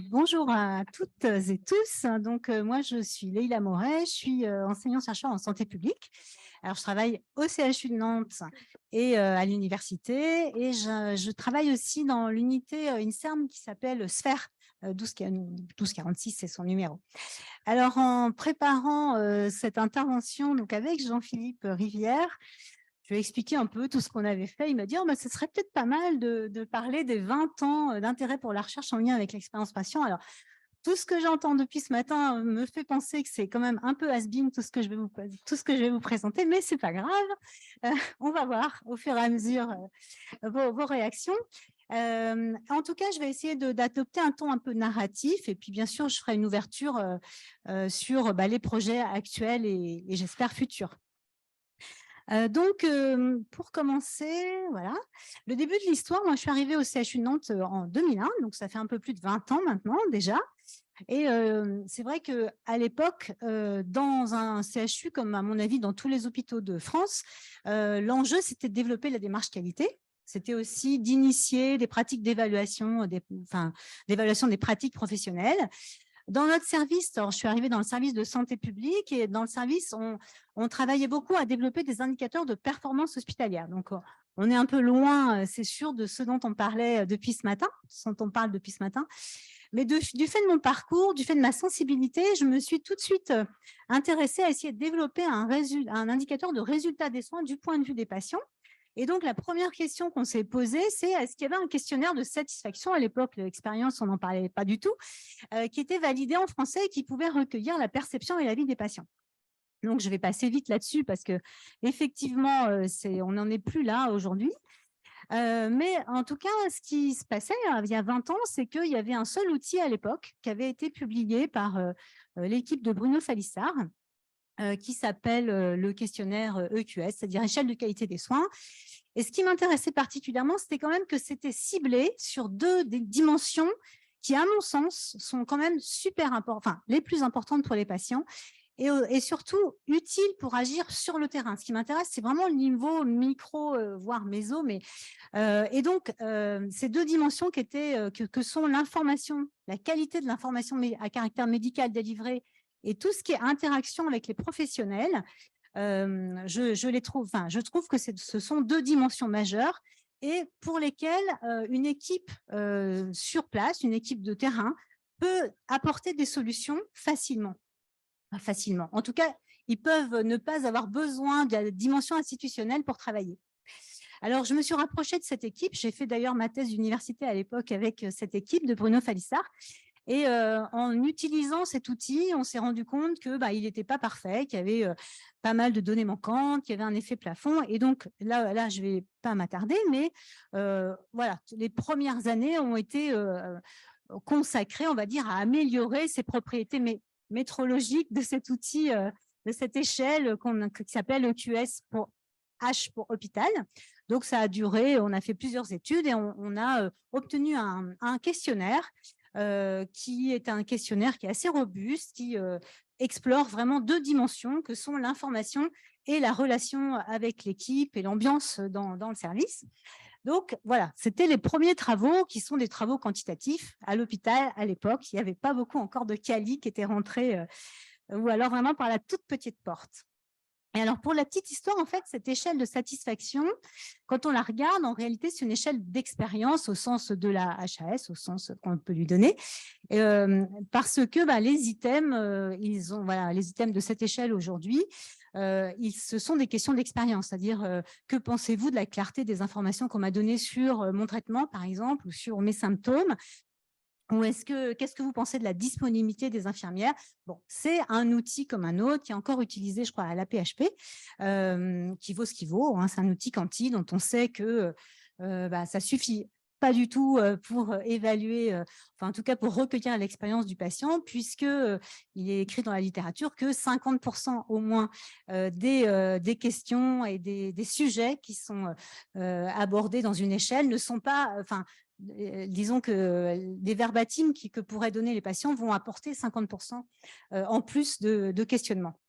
Bonjour à toutes et tous. Donc, moi, je suis Leïla Moret, je suis enseignante-chercheur en santé publique. Alors, je travaille au CHU de Nantes et à l'université. Et je travaille aussi dans l'unité INSERM qui s'appelle Sphère 1246, c'est son numéro. Alors, en préparant cette intervention donc avec Jean-Philippe Rivière, je lui ai expliqué un peu tout ce qu'on avait fait. Il m'a dit: «Oh, bah, ce serait peut-être pas mal de parler des 20 ans d'intérêt pour la recherche en lien avec l'expérience patient». Alors, tout ce que j'entends depuis ce matin me fait penser que c'est quand même un peu has-been tout ce que je vais vous présenter, mais c'est pas grave. On va voir au fur et à mesure vos réactions. En tout cas, je vais essayer d'adopter un ton un peu narratif et puis bien sûr, je ferai une ouverture sur les projets actuels et j'espère futurs. Pour commencer, voilà, le début de l'histoire, moi, je suis arrivée au CHU de Nantes en 2001, donc ça fait un peu plus de 20 ans maintenant déjà. Et c'est vrai qu'à l'époque, dans un CHU, comme à mon avis dans tous les hôpitaux de France, l'enjeu, c'était de développer la démarche qualité. C'était aussi d'initier des pratiques d'évaluation, d'évaluation des pratiques professionnelles. Dans notre service, alors je suis arrivée dans le service de santé publique et dans le service, on travaillait beaucoup à développer des indicateurs de performance hospitalière. Donc, on est un peu loin, c'est sûr, de ce dont on parlait depuis ce matin, ce dont on parle depuis ce matin. Mais du fait de mon parcours, du fait de ma sensibilité, je me suis tout de suite intéressée à essayer de développer un indicateur de résultat des soins du point de vue des patients. Et donc, la première question qu'on s'est posée, c'est est-ce qu'il y avait un questionnaire de satisfaction? À l'époque, l'expérience, on n'en parlait pas du tout, qui était validé en français et qui pouvait recueillir la perception et l'avis des patients. Donc, je vais passer vite là-dessus parce que effectivement, on n'en est plus là aujourd'hui. Mais en tout cas, ce qui se passait il y a 20 ans, c'est qu'il y avait un seul outil à l'époque qui avait été publié par l'équipe de Bruno Salissard, qui s'appelle le questionnaire EQS, c'est-à-dire échelle de qualité des soins. Et ce qui m'intéressait particulièrement, c'était quand même que c'était ciblé sur des dimensions qui, à mon sens, sont quand même super importantes, enfin, les plus importantes pour les patients et surtout utiles pour agir sur le terrain. Ce qui m'intéresse, c'est vraiment le niveau micro, voire méso. Et donc, ces deux dimensions que sont l'information, la qualité de l'information à caractère médical délivrée et tout ce qui est interaction avec les professionnels, je trouve que ce sont deux dimensions majeures et pour lesquelles une équipe sur place, une équipe de terrain, peut apporter des solutions facilement. Enfin, facilement. En tout cas, ils peuvent ne pas avoir besoin de la dimension institutionnelle pour travailler. Alors, je me suis rapprochée de cette équipe. J'ai fait d'ailleurs ma thèse d'université à l'époque avec cette équipe de Bruno Falissard. Et en utilisant cet outil, on s'est rendu compte que il n'était pas parfait, qu'il y avait pas mal de données manquantes, qu'il y avait un effet plafond. Et donc là, je ne vais pas m'attarder, mais voilà, les premières années ont été consacrées, on va dire, à améliorer ces propriétés métrologiques de cet outil, de cette échelle qui s'appelle EQS pour H pour hôpital. Donc, ça a duré, on a fait plusieurs études et on a obtenu un questionnaire qui est un questionnaire qui est assez robuste, qui explore vraiment deux dimensions que sont l'information et la relation avec l'équipe et l'ambiance dans le service. Donc, voilà, c'était les premiers travaux qui sont des travaux quantitatifs à l'hôpital à l'époque. Il n'y avait pas beaucoup encore de quali qui étaient rentrés ou alors vraiment par la toute petite porte. Et alors, pour la petite histoire, en fait, cette échelle de satisfaction, quand on la regarde, en réalité, c'est une échelle d'expérience au sens de la HAS, au sens qu'on peut lui donner, parce que les items, les items de cette échelle aujourd'hui, ce sont des questions d'expérience, c'est-à-dire que pensez-vous de la clarté des informations qu'on m'a données sur mon traitement, par exemple, ou sur mes symptômes? Ou qu'est-ce que vous pensez de la disponibilité des infirmières? Bon, c'est un outil comme un autre qui est encore utilisé, je crois, à la PHP, qui vaut ce qu'il vaut, hein. C'est un outil quanti dont on sait que ça suffit pas du tout pour évaluer, enfin en tout cas pour recueillir l'expérience du patient, puisque il est écrit dans la littérature que 50% au moins des questions et des sujets qui sont abordés dans une échelle ne sont pas, disons que des verbatims que pourraient donner les patients vont apporter 50% en plus de questionnements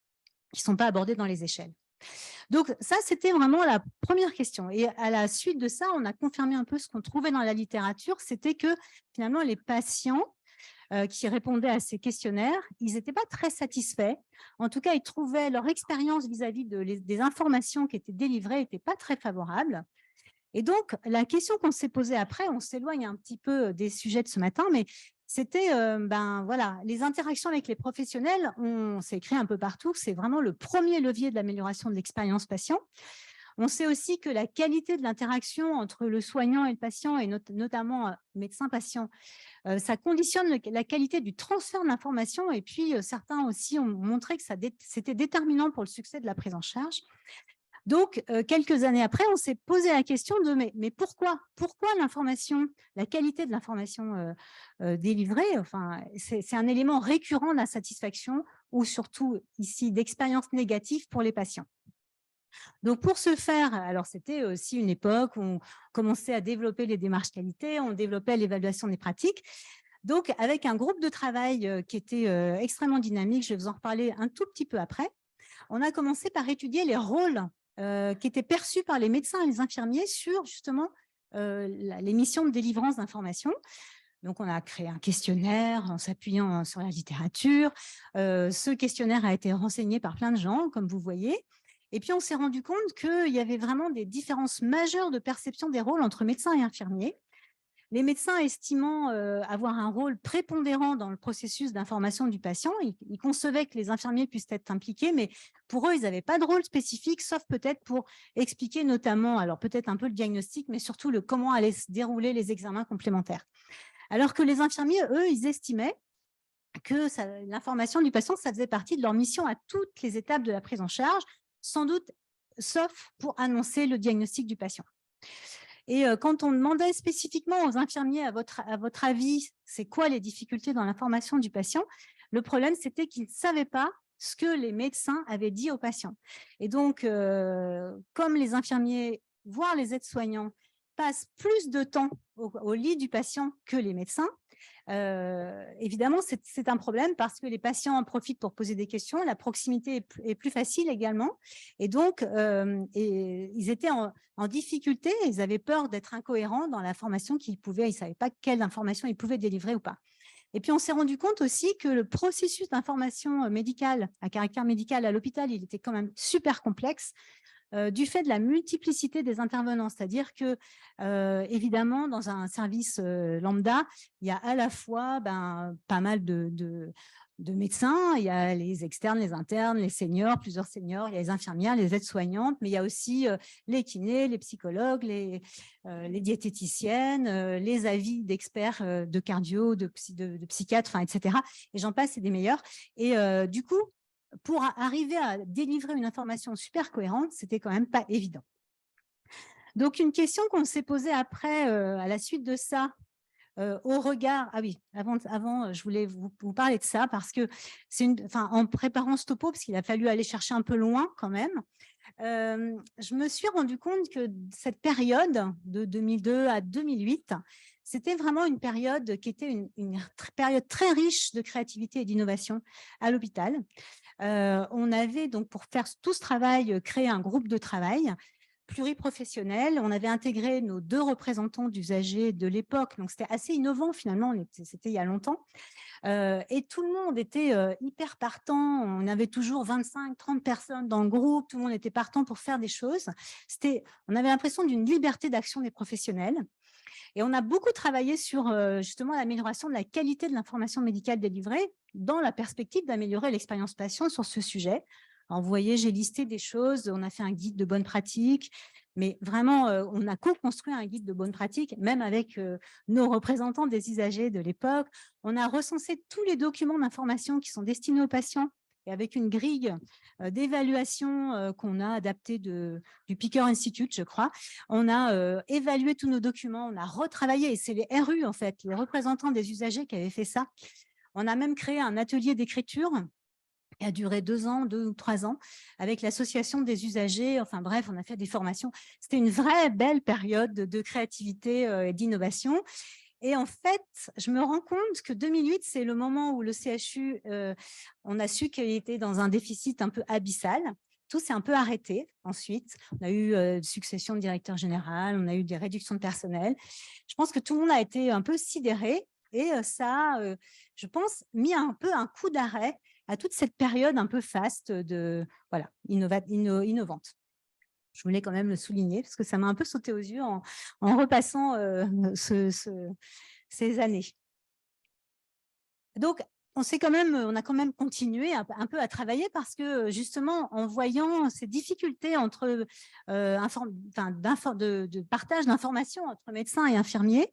qui ne sont pas abordés dans les échelles. Donc ça, c'était vraiment la première question. Et à la suite de ça, on a confirmé un peu ce qu'on trouvait dans la littérature, c'était que finalement les patients qui répondaient à ces questionnaires, ils n'étaient pas très satisfaits. En tout cas, ils trouvaient leur expérience vis-à-vis des informations qui étaient délivrées n'était pas très favorable. Et donc, la question qu'on s'est posée après, on s'éloigne un petit peu des sujets de ce matin, mais c'était voilà, les interactions avec les professionnels, on s'est écrit un peu partout, c'est vraiment le premier levier de l'amélioration de l'expérience patient. On sait aussi que la qualité de l'interaction entre le soignant et le patient, et notamment médecin-patient, ça conditionne la qualité du transfert de l'information. Et puis, certains aussi ont montré que c'était déterminant pour le succès de la prise en charge. Donc, quelques années après, on s'est posé la question de mais pourquoi l'information, la qualité de l'information délivrée, enfin, c'est un élément récurrent d'insatisfaction ou surtout ici d'expérience négative pour les patients. Donc, pour ce faire, alors c'était aussi une époque où on commençait à développer les démarches qualité, on développait l'évaluation des pratiques. Donc, avec un groupe de travail qui était extrêmement dynamique, je vais vous en reparler un tout petit peu après, on a commencé par étudier les rôles qui étaient perçus par les médecins et les infirmiers sur justement les missions de délivrance d'informations. Donc, on a créé un questionnaire en s'appuyant sur la littérature. Ce questionnaire a été renseigné par plein de gens, comme vous voyez. Et puis, on s'est rendu compte qu'il y avait vraiment des différences majeures de perception des rôles entre médecins et infirmiers. Les médecins estimant avoir un rôle prépondérant dans le processus d'information du patient, ils concevaient que les infirmiers puissent être impliqués, mais pour eux, ils n'avaient pas de rôle spécifique, sauf peut-être pour expliquer notamment, alors peut-être un peu le diagnostic, mais surtout comment allaient se dérouler les examens complémentaires. Alors que les infirmiers, eux, ils estimaient que l'information du patient, ça faisait partie de leur mission à toutes les étapes de la prise en charge, sans doute, sauf pour annoncer le diagnostic du patient. Et quand on demandait spécifiquement aux infirmiers, à votre avis, c'est quoi les difficultés dans l'information du patient, le problème, c'était qu'ils ne savaient pas ce que les médecins avaient dit aux patients. Et donc, comme les infirmiers, voire les aides-soignants, passent plus de temps au lit du patient que les médecins, évidemment, c'est un problème parce que les patients en profitent pour poser des questions, la proximité est plus facile également. Et donc, ils étaient en difficulté, ils avaient peur d'être incohérents dans l'information qu'ils pouvaient, ils ne savaient pas quelle information ils pouvaient délivrer ou pas. Et puis, on s'est rendu compte aussi que le processus d'information médicale, à caractère médical à l'hôpital, il était quand même super complexe. Du fait de la multiplicité des intervenants. C'est-à-dire que, évidemment, dans un service lambda, il y a à la fois pas mal de médecins, il y a les externes, les internes, les seniors, plusieurs seniors, il y a les infirmières, les aides-soignantes, mais il y a aussi les kinés, les psychologues, les diététiciennes, les avis d'experts de cardio, de psychiatres, etc. Et j'en passe, c'est des meilleurs. Et du coup, pour arriver à délivrer une information super cohérente, c'était quand même pas évident. Donc, une question qu'on s'est posée après, à la suite de ça, au regard… Ah oui, avant je voulais vous parler de ça parce que en préparant ce topo, parce qu'il a fallu aller chercher un peu loin quand même, je me suis rendu compte que cette période de 2002 à 2008, c'était vraiment une période qui était une période très riche de créativité et d'innovation à l'hôpital. On avait donc, pour faire tout ce travail, créé un groupe de travail pluriprofessionnel. On avait intégré nos 2 représentants d'usagers de l'époque, donc c'était assez innovant finalement, c'était il y a longtemps. Et tout le monde était hyper partant. On avait toujours 25-30 personnes dans le groupe, tout le monde était partant pour faire des choses. On avait l'impression d'une liberté d'action des professionnels. Et on a beaucoup travaillé sur justement l'amélioration de la qualité de l'information médicale délivrée dans la perspective d'améliorer l'expérience patient sur ce sujet. Alors, vous voyez, j'ai listé des choses, on a fait un guide de bonnes pratiques, mais vraiment, on a co-construit un guide de bonnes pratiques, même avec nos représentants des usagers de l'époque. On a recensé tous les documents d'information qui sont destinés aux patients et avec une grille d'évaluation qu'on a adaptée du Picker Institute, je crois. On a évalué tous nos documents, on a retravaillé, et c'est les RU, en fait, les représentants des usagers qui avaient fait ça. On a même créé un atelier d'écriture qui a duré 2 ans, 2 ou 3 ans, avec l'association des usagers. Enfin bref, on a fait des formations. C'était une vraie belle période de créativité et d'innovation. Et en fait, je me rends compte que 2008, c'est le moment où le CHU, on a su qu'il était dans un déficit un peu abyssal. Tout s'est un peu arrêté ensuite. On a eu succession de directeur général, on a eu des réductions de personnel. Je pense que tout le monde a été un peu sidéré. Et ça a, je pense, mis un peu un coup d'arrêt à toute cette période un peu faste voilà, innovante. Je voulais quand même le souligner parce que ça m'a un peu sauté aux yeux en repassant ces années. Donc, on a quand même continué un peu à travailler parce que justement, en voyant ces difficultés entre de partage d'informations entre médecins et infirmiers,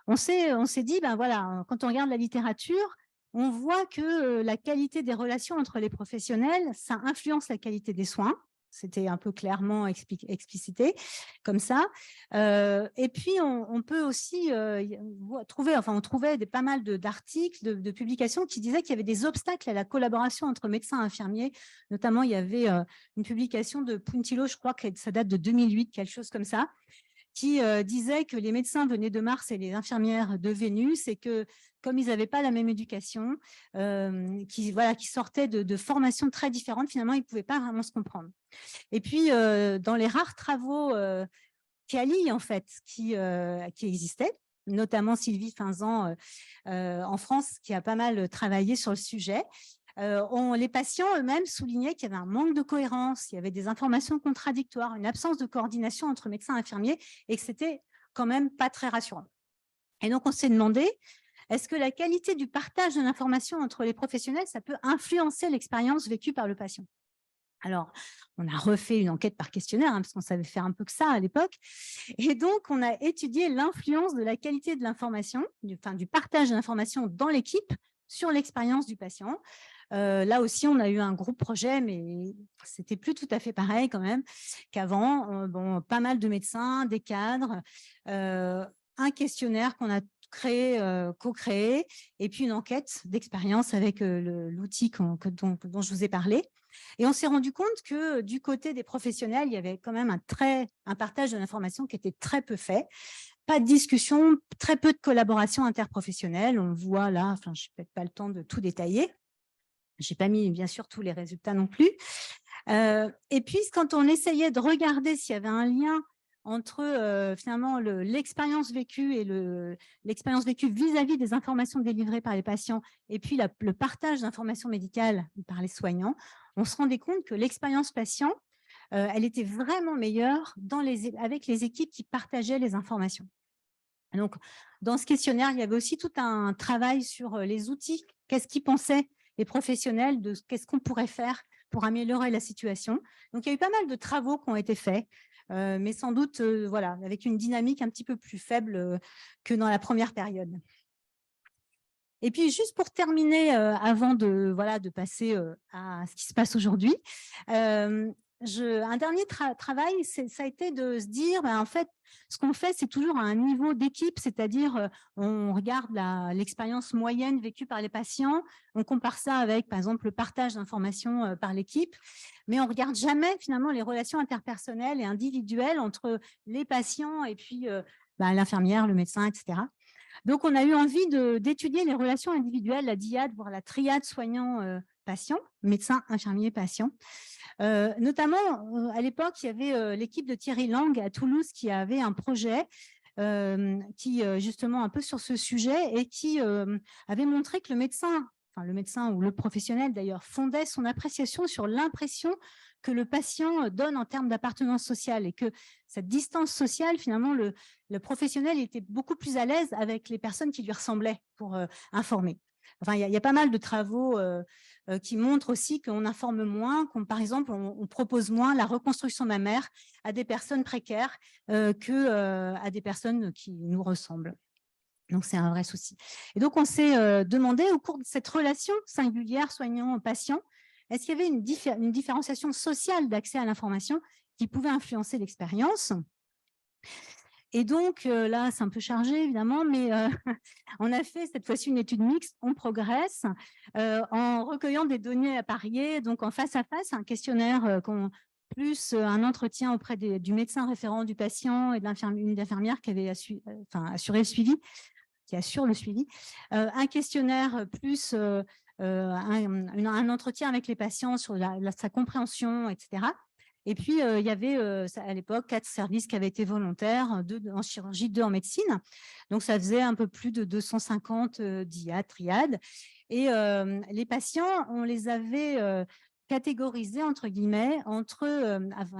on s'est dit, ben voilà, quand on regarde la littérature, on voit que la qualité des relations entre les professionnels, ça influence la qualité des soins. C'était un peu clairement explicité comme ça. Et puis, on peut aussi trouver, enfin, on trouvait pas mal d'articles, de publications qui disaient qu'il y avait des obstacles à la collaboration entre médecins et infirmiers. Notamment, il y avait une publication de Puntillo, je crois que ça date de 2008, quelque chose comme ça, qui disait que les médecins venaient de Mars et les infirmières de Vénus et que, comme ils n'avaient pas la même éducation, qui sortaient de formations très différentes, finalement, ils ne pouvaient pas vraiment se comprendre. Et puis, dans les rares travaux quali, en fait, qui existaient, notamment Sylvie Finzan en France, qui a pas mal travaillé sur le sujet, les patients eux-mêmes soulignaient qu'il y avait un manque de cohérence, il y avait des informations contradictoires, une absence de coordination entre médecins et infirmiers, et que c'était quand même pas très rassurant. Et donc, on s'est demandé, est-ce que la qualité du partage de l'information entre les professionnels, ça peut influencer l'expérience vécue par le patient? Alors, on a refait une enquête par questionnaire, parce qu'on savait faire un peu que ça à l'époque. Et donc, on a étudié l'influence de la qualité de l'information, du partage de l'information dans l'équipe sur l'expérience du patient. Là aussi, on a eu un groupe projet, mais c'était plus tout à fait pareil quand même qu'avant. Pas mal de médecins, des cadres, un questionnaire qu'on a co-créé, et puis une enquête d'expérience avec l'outil dont je vous ai parlé. Et on s'est rendu compte que du côté des professionnels, il y avait quand même un partage de l'information qui était très peu fait. Pas de discussion, très peu de collaboration interprofessionnelle. On voit là, enfin, je n'ai peut-être pas le temps de tout détailler. Je n'ai pas mis, bien sûr, tous les résultats non plus. Et puis, quand on essayait de regarder s'il y avait un lien entre finalement l'expérience vécue et l'expérience vécue vis-à-vis des informations délivrées par les patients et puis le partage d'informations médicales par les soignants, on se rendait compte que l'expérience patient, elle était vraiment meilleure avec les équipes qui partageaient les informations. Donc, dans ce questionnaire, il y avait aussi tout un travail sur les outils. Qu'est-ce qu'ils pensaient les professionnels de qu'est-ce qu'on pourrait faire pour améliorer la situation. Donc, il y a eu pas mal de travaux qui ont été faits, mais sans doute voilà, avec une dynamique un petit peu plus faible que dans la première période. Et puis, juste pour terminer, avant de passer à ce qui se passe aujourd'hui, un dernier travail, ça a été de se dire, en fait, ce qu'on fait, c'est toujours à un niveau d'équipe, c'est-à-dire on regarde l'expérience moyenne vécue par les patients, on compare ça avec, par exemple, le partage d'informations par l'équipe, mais on ne regarde jamais finalement les relations interpersonnelles et individuelles entre les patients et puis l'infirmière, le médecin, etc. Donc, on a eu envie d'étudier les relations individuelles, la dyade, voire la triade soignant-patient, médecin, infirmier, patient. Notamment, à l'époque, il y avait l'équipe de Thierry Lang à Toulouse qui avait un projet qui, justement, un peu sur ce sujet et qui avait montré que le médecin ou le professionnel d'ailleurs, fondait son appréciation sur l'impression que le patient donne en termes d'appartenance sociale et que cette distance sociale, finalement, le professionnel était beaucoup plus à l'aise avec les personnes qui lui ressemblaient pour informer. Enfin, il y a pas mal de travaux qui montrent aussi qu'on informe moins, par exemple, on propose moins la reconstruction mammaire à des personnes précaires qu'à des personnes qui nous ressemblent. Donc, c'est un vrai souci. Et donc, on s'est demandé, au cours de cette relation singulière soignant-patient, est-ce qu'il y avait une différenciation sociale d'accès à l'information qui pouvait influencer l'expérience? Et donc, là, c'est un peu chargé, évidemment, mais on a fait cette fois-ci une étude mixte, on progresse, en recueillant des données appariées, donc en face à face, un questionnaire plus un entretien auprès du médecin référent du patient et de une infirmière qui avait assuré le suivi, qui assure le suivi, un questionnaire plus un entretien avec les patients sur sa compréhension, etc. Et puis, il y avait à l'époque 4 services qui avaient été volontaires, 2 en chirurgie, 2 en médecine. Donc, ça faisait un peu plus de 250 DIAD, triades. Et les patients, on les avait catégorisés, entre guillemets,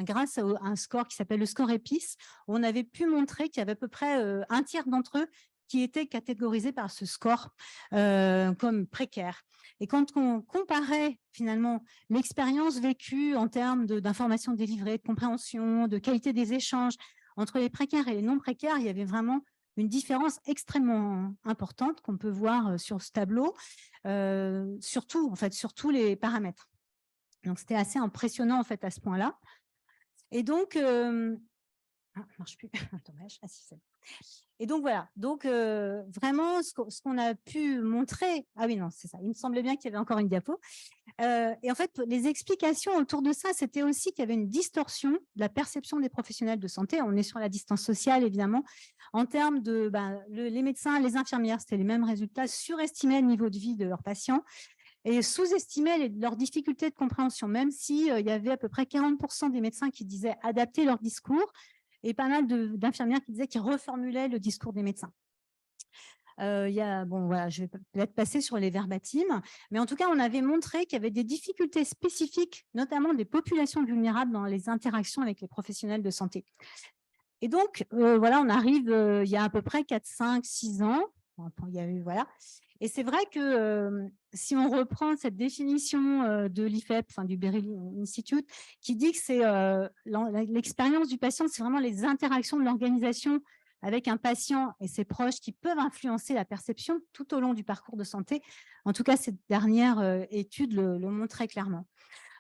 grâce à un score qui s'appelle le score EPIS, où on avait pu montrer qu'il y avait à peu près un tiers d'entre eux qui étaient catégorisés par ce score comme précaires. Et quand on comparait finalement l'expérience vécue en termes d'informations délivrées, de compréhension, de qualité des échanges entre les précaires et les non précaires, il y avait vraiment une différence extrêmement importante qu'on peut voir sur ce tableau, sur tous les paramètres. Donc, c'était assez impressionnant en fait à ce point-là. Et donc, marche plus. Dommage. Ah, si, c'est bon. Et donc, voilà. Donc, vraiment, ce qu'on a pu montrer… Ah oui, non, c'est ça. Il me semblait bien qu'il y avait encore une diapo. Et en fait, les explications autour de ça, c'était aussi qu'il y avait une distorsion de la perception des professionnels de santé. On est sur la distance sociale, évidemment. En termes de… les médecins, les infirmières, c'était les mêmes résultats, surestimaient le niveau de vie de leurs patients et sous-estimaient leurs difficultés de compréhension, même s'il y avait à peu près 40% des médecins qui disaient adapter leur discours et pas mal d'infirmières qui disaient qu'ils reformulaient le discours des médecins. Je vais peut-être passer sur les verbatims, mais en tout cas, on avait montré qu'il y avait des difficultés spécifiques, notamment des populations vulnérables dans les interactions avec les professionnels de santé. Et donc, on arrive il y a à peu près 4, 5, 6 ans. Il y a eu, voilà. Et c'est vrai que si on reprend cette définition de l'IFEP, du Beryl Institute, qui dit que c'est l'expérience du patient, c'est vraiment les interactions de l'organisation avec un patient et ses proches qui peuvent influencer la perception tout au long du parcours de santé. En tout cas, cette dernière étude le montre très clairement.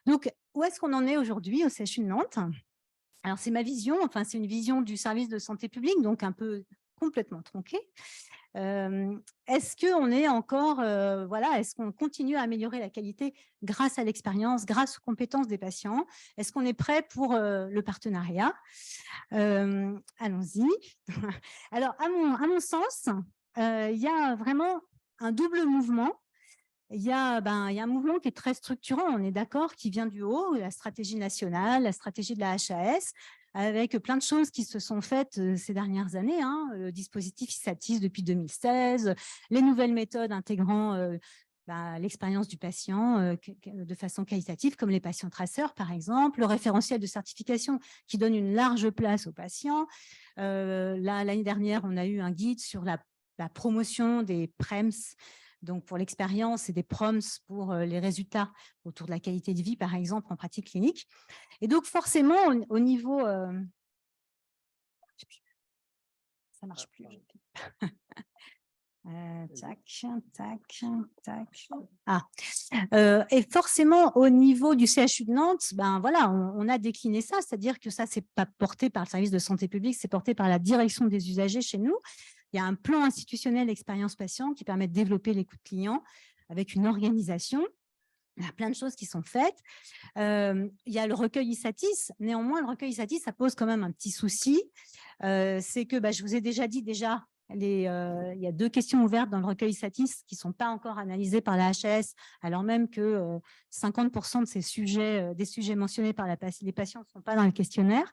Donc, où est-ce qu'on en est aujourd'hui au CHU de Nantes ? Alors, c'est ma vision, c'est une vision du service de santé publique, donc un peu complètement tronquée. Est-ce qu'on est encore, est-ce qu'on continue à améliorer la qualité grâce à l'expérience, grâce aux compétences des patients? Est-ce qu'on est prêt pour le partenariat? Allons-y. Alors, à mon sens, il y a vraiment un double mouvement. Il y a un mouvement qui est très structurant, on est d'accord, qui vient du haut, la stratégie nationale, la stratégie de la HAS, avec plein de choses qui se sont faites ces dernières années. Le dispositif ISATIS depuis 2016, les nouvelles méthodes intégrant l'expérience du patient de façon qualitative, comme les patients traceurs, par exemple, le référentiel de certification qui donne une large place aux patients. L'année dernière, on a eu un guide sur la promotion des PREMS, donc pour l'expérience, et des PROMS pour les résultats autour de la qualité de vie, par exemple, en pratique clinique. Et donc, forcément, au niveau… ça ne marche plus. Et forcément, au niveau du CHU de Nantes, on a décliné ça, c'est-à-dire que ça, ce n'est pas porté par le service de santé publique, c'est porté par la direction des usagers chez nous. Il y a un plan institutionnel expérience patient qui permet de développer l'écoute client avec une organisation. Il y a plein de choses qui sont faites. Il y a le recueil ISATIS. Néanmoins, le recueil ISATIS, ça pose quand même un petit souci. C'est que, je vous ai déjà dit, il y a 2 questions ouvertes dans le recueil ISATIS qui ne sont pas encore analysées par la HAS, alors même que 50% de ces sujets, des sujets mentionnés par les patients ne sont pas dans le questionnaire.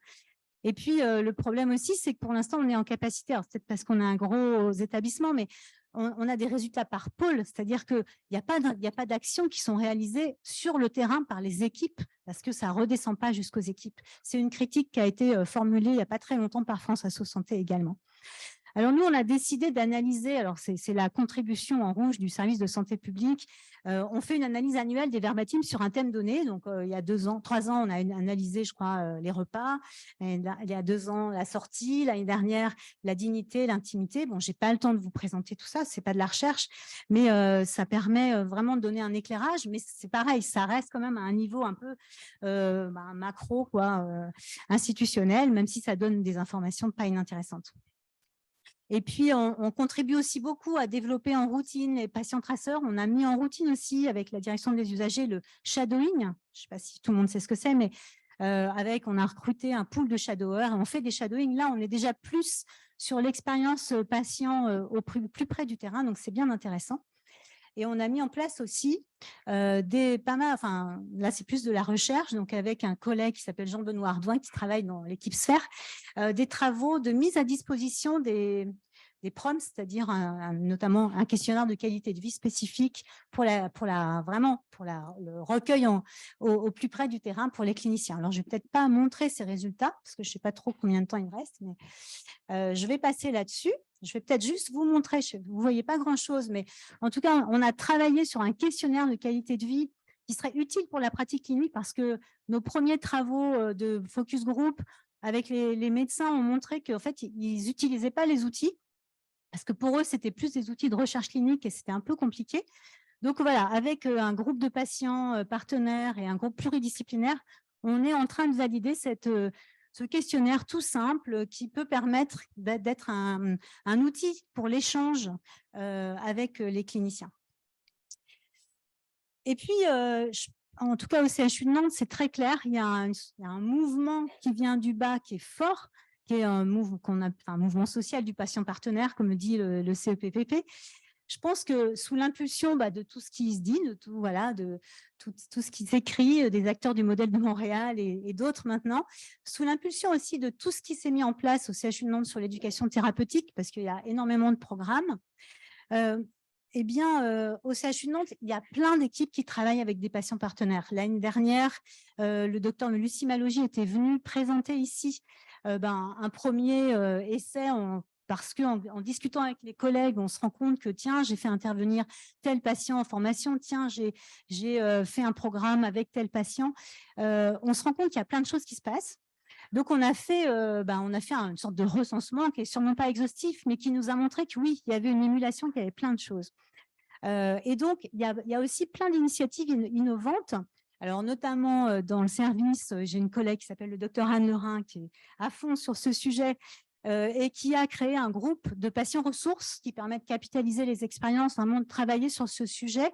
Et puis, le problème aussi, c'est que pour l'instant, on est en capacité, alors peut-être parce qu'on a un gros établissement, mais on a des résultats par pôle, c'est-à-dire qu'il n'y a pas d'actions qui sont réalisées sur le terrain par les équipes, parce que ça ne redescend pas jusqu'aux équipes. C'est une critique qui a été formulée il n'y a pas très longtemps par France Asso Santé également. Alors, nous, on a décidé d'analyser, alors c'est la contribution en rouge du service de santé publique. On fait une analyse annuelle des verbatims sur un thème donné. Donc, il y a 3 ans, on a analysé, je crois, les repas. Il y a 2 ans, la sortie. L'année dernière, la dignité, l'intimité. Bon, je n'ai pas le temps de vous présenter tout ça, ce n'est pas de la recherche, mais ça permet vraiment de donner un éclairage. Mais c'est pareil, ça reste quand même à un niveau un peu macro, institutionnel, même si ça donne des informations pas inintéressantes. Et puis, on contribue aussi beaucoup à développer en routine les patients traceurs. On a mis en routine aussi, avec la direction des usagers, le shadowing. Je ne sais pas si tout le monde sait ce que c'est, mais on a recruté un pool de shadowers. On fait des shadowing. Là, on est déjà plus sur l'expérience patient au plus près du terrain, donc c'est bien intéressant. Et on a mis en place aussi là c'est plus de la recherche, donc avec un collègue qui s'appelle Jean-Benoît Ardouin qui travaille dans l'équipe Sphère, des travaux de mise à disposition des prompts, c'est-à-dire notamment un questionnaire de qualité de vie spécifique pour le recueil au plus près du terrain pour les cliniciens. Alors, je ne vais peut-être pas montrer ces résultats parce que je ne sais pas trop combien de temps il me reste, mais je vais passer là-dessus. Je vais peut-être juste vous montrer, vous ne voyez pas grand-chose, mais en tout cas, on a travaillé sur un questionnaire de qualité de vie qui serait utile pour la pratique clinique parce que nos premiers travaux de focus group avec les médecins ont montré qu'en fait, ils n'utilisaient pas les outils parce que pour eux, c'était plus des outils de recherche clinique et c'était un peu compliqué. Donc voilà, avec un groupe de patients partenaires et un groupe pluridisciplinaire, on est en train de valider ce questionnaire tout simple qui peut permettre d'être un outil pour l'échange avec les cliniciens. Et puis, en tout cas au CHU de Nantes, c'est très clair, il y a un mouvement qui vient du bas qui est fort, qui est un mouvement social du patient partenaire, comme dit le CEPPP. Je pense que sous l'impulsion de tout ce qui se dit, de tout ce qui s'écrit, des acteurs du modèle de Montréal et d'autres maintenant, sous l'impulsion aussi de tout ce qui s'est mis en place au CHU de Nantes sur l'éducation thérapeutique, parce qu'il y a énormément de programmes, au CHU de Nantes, il y a plein d'équipes qui travaillent avec des patients partenaires. L'année dernière, le docteur Lucie Malogy était venue présenter ici un premier essai parce qu'en discutant avec les collègues, on se rend compte que, tiens, j'ai fait intervenir tel patient en formation, tiens, j'ai fait un programme avec tel patient. On se rend compte qu'il y a plein de choses qui se passent. Donc, on a fait une sorte de recensement qui n'est sûrement pas exhaustif, mais qui nous a montré que oui, il y avait une émulation, qu'il y avait plein de choses. Et donc, il y a aussi plein d'initiatives innovantes. Alors, notamment dans le service, j'ai une collègue qui s'appelle le docteur Anne Lerin qui est à fond sur ce sujet et qui a créé un groupe de patients ressources qui permet de capitaliser les expériences, vraiment de travailler sur ce sujet.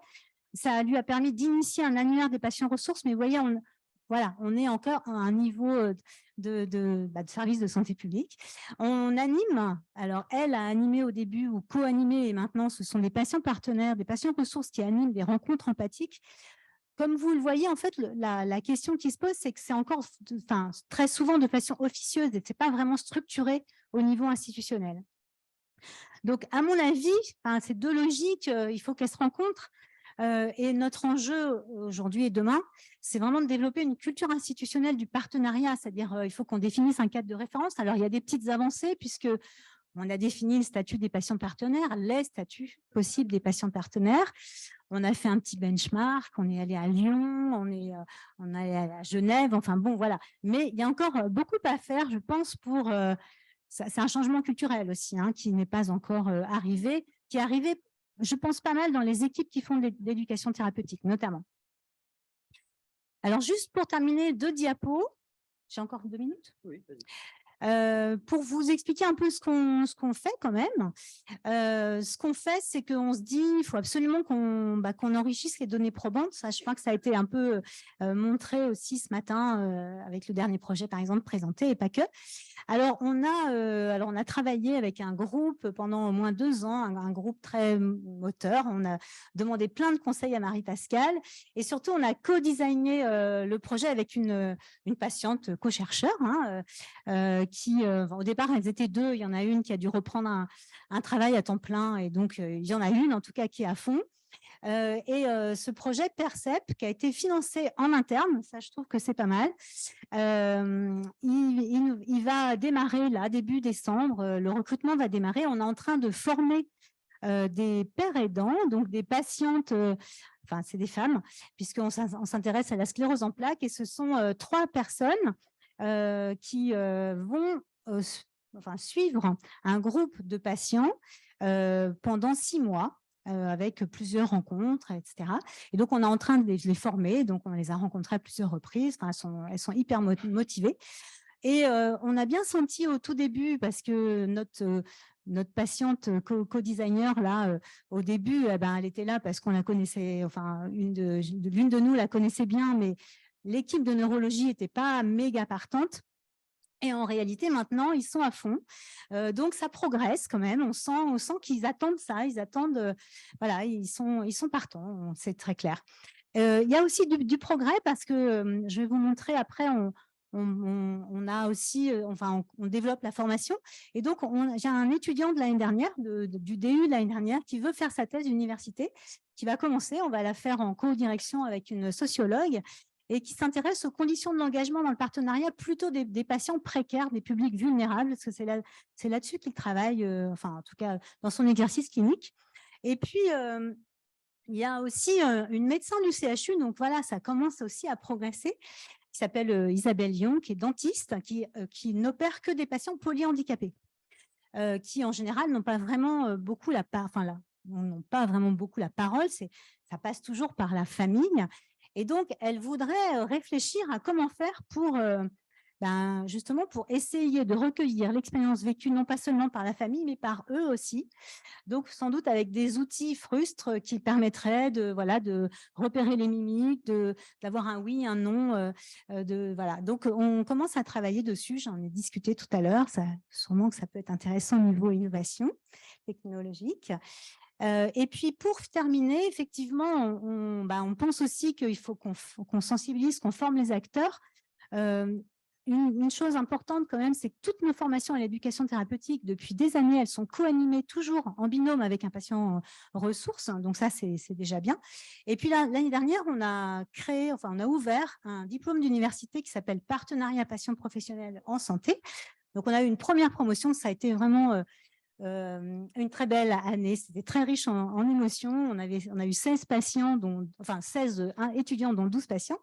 Ça lui a permis d'initier un annuaire des patients ressources, mais vous voyez, on est encore à un niveau de service de santé publique. On anime, alors elle a animé au début ou co-animé, et maintenant ce sont des patients partenaires, des patients ressources qui animent des rencontres empathiques. Comme vous le voyez, en fait, la question qui se pose, c'est que c'est encore très souvent de façon officieuse et ce n'est pas vraiment structuré au niveau institutionnel. Donc, à mon avis, ces deux logiques, il faut qu'elles se rencontrent. Et notre enjeu aujourd'hui et demain, c'est vraiment de développer une culture institutionnelle du partenariat, c'est-à-dire il faut qu'on définisse un cadre de référence. Alors, il y a des petites avancées puisque on a défini le statut des patients partenaires, les statuts possibles des patients partenaires. On a fait un petit benchmark, on est allé à Lyon, on est allé à Genève, enfin bon, voilà. Mais il y a encore beaucoup à faire, je pense, pour… c'est un changement culturel aussi, qui n'est pas encore arrivé, qui est arrivé, je pense, pas mal dans les équipes qui font de l'éducation thérapeutique, notamment. Alors, juste pour terminer, 2 diapos. J'ai encore 2 minutes ? Oui, vas-y. Pour vous expliquer un peu ce qu'on fait quand même. Ce qu'on fait, c'est qu'on se dit il faut absolument qu'on enrichisse les données probantes. Ça, je crois que ça a été un peu montré aussi ce matin avec le dernier projet, par exemple, présenté, et pas que. Alors, on a travaillé avec un groupe pendant au moins 2 ans, un groupe très moteur. On a demandé plein de conseils à Marie-Pascale et surtout, on a co-designé le projet avec une patiente co-chercheur qui, au départ, elles étaient 2. Il y en a une qui a dû reprendre un travail à temps plein et donc, il y en a une, en tout cas, qui est à fond. Ce projet PERCEP, qui a été financé en interne, ça je trouve que c'est pas mal, il va démarrer là, début décembre, le recrutement va démarrer, on est en train de former des pères aidants, donc des patientes, enfin c'est des femmes, puisqu'on s'intéresse à la sclérose en plaques, et ce sont 3 personnes qui vont suivre un groupe de patients pendant 6 mois, avec plusieurs rencontres, etc. Et donc, on est en train de les former. Donc, on les a rencontrées à plusieurs reprises. Enfin, elles sont hyper motivées. Et on a bien senti au tout début, parce que notre patiente co-designer, là, au début, elle était là parce qu'on la connaissait, enfin, l'une de nous la connaissait bien, mais l'équipe de neurologie n'était pas méga partante. Et en réalité, maintenant, ils sont à fond. Donc, ça progresse quand même. On sent qu'ils attendent ça. Ils attendent, voilà, ils sont partants, c'est très clair. Il y a aussi du progrès parce que je vais vous montrer après, on a aussi, enfin, on développe la formation. Et donc, j'ai un étudiant de l'année dernière, du DU de l'année dernière, qui veut faire sa thèse d'université, qui va commencer. On va la faire en co-direction avec une sociologue et qui s'intéresse aux conditions de l'engagement dans le partenariat, plutôt des patients précaires, des publics vulnérables, parce que c'est là-dessus qu'il travaille, enfin, en tout cas, dans son exercice clinique. Et puis, il y a aussi une médecin du CHU, donc voilà, ça commence aussi à progresser, qui s'appelle Isabelle Lyon, qui est dentiste, qui n'opère que des patients polyhandicapés, qui en général n'ont pas vraiment beaucoup n'ont pas vraiment beaucoup la parole, ça passe toujours par la famille. Et donc, elle voudrait réfléchir à comment faire pour justement pour essayer de recueillir l'expérience vécue non pas seulement par la famille, mais par eux aussi. Donc, sans doute avec des outils frustres qui permettraient de repérer les mimiques, d'avoir un oui, un non. Voilà. Donc, on commence à travailler dessus. J'en ai discuté tout à l'heure. Sûrement que ça peut être intéressant au niveau innovation technologique. Et puis, pour terminer, effectivement, on pense aussi qu'il faut qu'on sensibilise, qu'on forme les acteurs. Une chose importante quand même, c'est que toutes nos formations à l'éducation thérapeutique, depuis des années, elles sont co-animées toujours en binôme avec un patient ressource. Donc ça, c'est déjà bien. Et puis l'année dernière, on a ouvert un diplôme d'université qui s'appelle Partenariat patient professionnel en santé. Donc on a eu une première promotion, ça a été vraiment une très belle année, c'était très riche en émotions. On a eu 16 patients, 16 étudiants, dont 12 patients.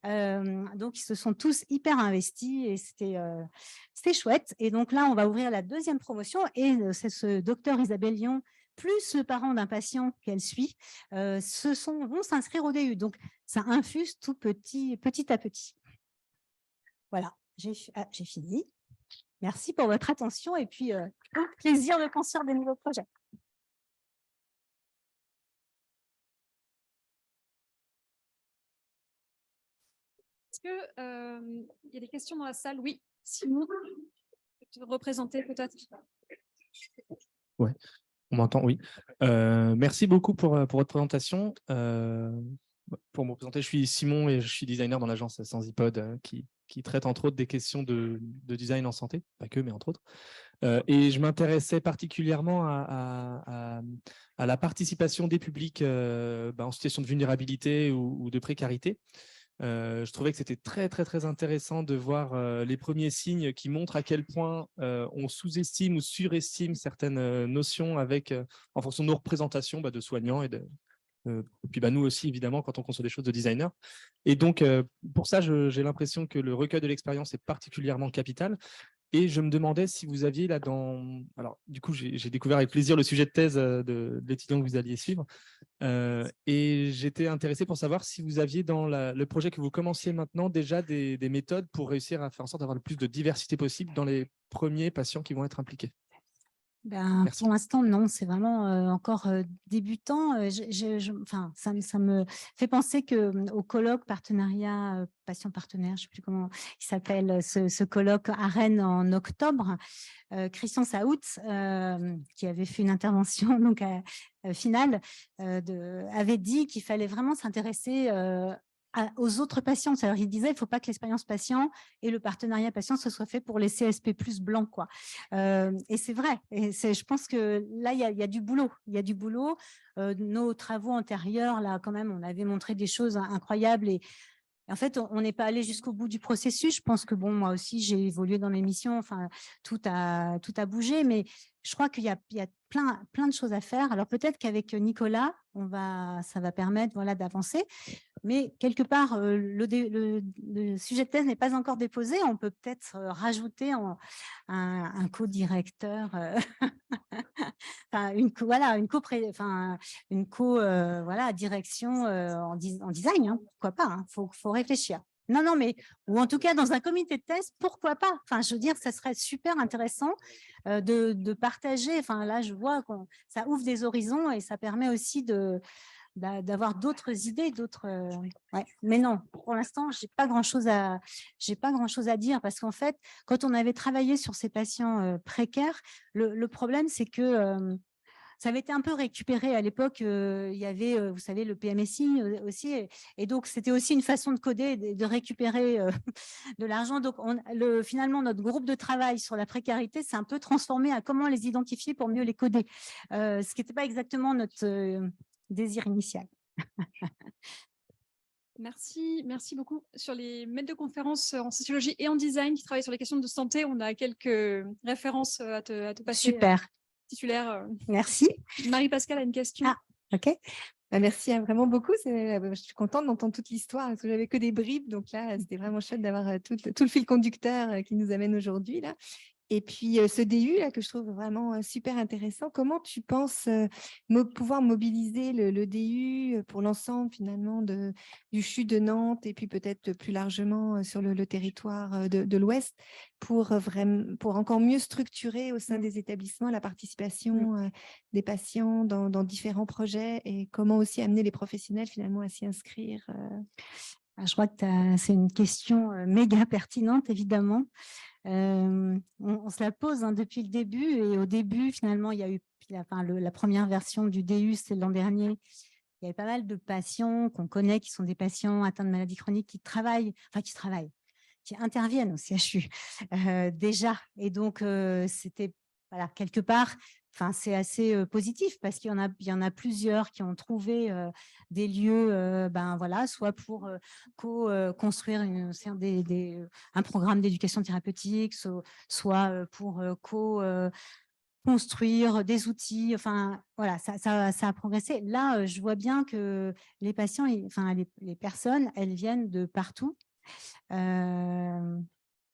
Donc, ils se sont tous hyper investis et c'était chouette. Et donc là, on va ouvrir la deuxième promotion et c'est ce docteur Isabelle Lyon plus le parent d'un patient qu'elle suit vont s'inscrire au DU. Donc, ça infuse tout petit à petit. Voilà, j'ai fini. Merci pour votre attention et puis plaisir de construire des nouveaux projets. Est-ce qu'il y a des questions dans la salle? Oui, Simon, tu peux te représenter peut-être? Ouais, on m'entend, oui. Merci beaucoup pour votre présentation. Pour me présenter, je suis Simon et je suis designer dans l'agence Sensipod qui traite entre autres des questions de design en santé, pas que, mais entre autres. Et je m'intéressais particulièrement à la participation des publics en situation de vulnérabilité ou de précarité. Je trouvais que c'était très, très, très intéressant de voir les premiers signes qui montrent à quel point on sous-estime ou surestime certaines notions en fonction de nos représentations de soignants et puis nous aussi, évidemment, quand on conçoit des choses de designer. Et donc, pour ça, j'ai l'impression que le recueil de l'expérience est particulièrement capital. Et je me demandais si vous aviez Alors, du coup, j'ai découvert avec plaisir le sujet de thèse de l'étudiant que vous alliez suivre. Et j'étais intéressé pour savoir si vous aviez dans le projet que vous commenciez maintenant déjà des méthodes pour réussir à faire en sorte d'avoir le plus de diversité possible dans les premiers patients qui vont être impliqués. Pour l'instant, non, c'est vraiment encore débutant. Ça me fait penser au colloque partenariat, patient partenaire, je ne sais plus comment il s'appelle, ce colloque à Rennes en octobre. Christian Saout, qui avait fait une intervention donc, finale, avait dit qu'il fallait vraiment s'intéresser aux autres patients. Alors, il disait qu'il ne faut pas que l'expérience patient et le partenariat patient se soit fait pour les CSP+ blancs, quoi. Et c'est vrai. Et je pense que là, il y a du boulot. Il y a du boulot. Nos travaux antérieurs, là, quand même, on avait montré des choses incroyables et en fait, on n'est pas allé jusqu'au bout du processus. Je pense que moi aussi, j'ai évolué dans mes missions. Enfin, tout a bougé, mais je crois qu'il y a plein de choses à faire. Alors peut-être qu'avec Nicolas, ça va permettre d'avancer. Mais quelque part, le sujet de thèse n'est pas encore déposé. On peut peut-être rajouter un co-directeur, direction en design, hein, pourquoi pas, hein, faut réfléchir. Non, mais ou en tout cas dans un comité de thèse, pourquoi pas. Enfin, je veux dire, ça serait super intéressant de partager. Enfin, là, je vois que ça ouvre des horizons et ça permet aussi d'avoir d'autres idées, ouais. Mais non, pour l'instant, j'ai pas grand-chose à dire parce qu'en fait, quand on avait travaillé sur ces patients précaires, le problème, c'est que ça avait été un peu récupéré à l'époque. Il y avait, vous savez, le PMSI aussi, et donc c'était aussi une façon de coder, de récupérer de l'argent. Donc, finalement, notre groupe de travail sur la précarité s'est un peu transformé à comment les identifier pour mieux les coder, ce qui n'était pas exactement notre désir initial. Merci beaucoup. Sur les maîtres de conférences en sociologie et en design qui travaillent sur les questions de santé, on a quelques références à te passer. Super. Titulaire. Merci. Marie-Pascale a une question. Ah, ok. Merci vraiment beaucoup. Je suis contente d'entendre toute l'histoire parce que j'avais que des bribes. Donc là, c'était vraiment chouette d'avoir tout le fil conducteur qui nous amène aujourd'hui là. Et puis, ce DU là, que je trouve vraiment super intéressant, comment tu penses pouvoir mobiliser le DU pour l'ensemble finalement du CHU de Nantes et puis peut-être plus largement sur le territoire de l'Ouest pour encore mieux structurer au sein des établissements la participation des patients dans différents projets et comment aussi amener les professionnels finalement à s'y inscrire Je crois que c'est une question méga pertinente, évidemment. On se la pose depuis le début, et au début, finalement, il y a eu la première version du DU, c'est l'an dernier. Il y avait pas mal de patients qu'on connaît, qui sont des patients atteints de maladies chroniques, qui interviennent au CHU déjà. Et donc, c'était quelque part, c'est assez positif parce qu'il y en a plusieurs qui ont trouvé des lieux, soit pour construire un programme d'éducation thérapeutique, soit pour construire des outils. Enfin, voilà, ça a progressé. Là, je vois bien que les patients, les personnes, elles viennent de partout.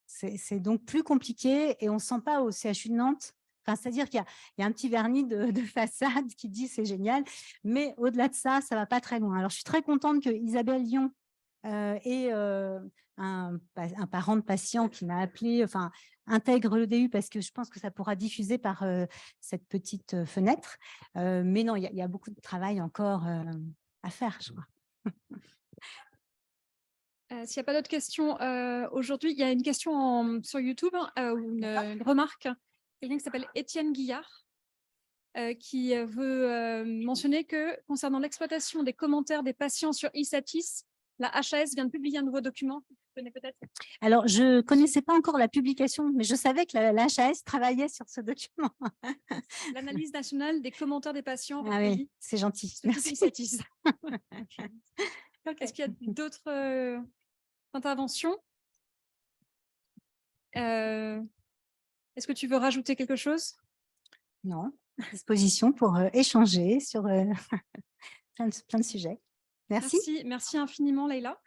C'est donc plus compliqué et on ne sent pas au CHU de Nantes. C'est-à-dire qu'il y a un petit vernis de façade qui dit c'est génial, mais au-delà de ça, ça ne va pas très loin. Alors, je suis très contente que Isabelle Lyon ait un parent de patient qui m'a appelé, intègre le DU parce que je pense que ça pourra diffuser par cette petite fenêtre. Mais non, il y a beaucoup de travail encore à faire, je crois. S'il n'y a pas d'autres questions, aujourd'hui, il y a une question sur YouTube, une remarque, quelqu'un qui s'appelle Étienne Guillard, qui veut mentionner que concernant l'exploitation des commentaires des patients sur Isatis, la HAS vient de publier un nouveau document. Tu connais peut-être ? Alors, je ne connaissais pas encore la publication, mais je savais que la HAS travaillait sur ce document. L'analyse nationale des commentaires des patients. Ah oui, c'est gentil. Merci. Isatis. Est-ce qu'il y a d'autres interventions ? Est-ce que tu veux rajouter quelque chose ? Non, à disposition pour échanger sur plein de sujets. Merci. Merci infiniment, Leïla.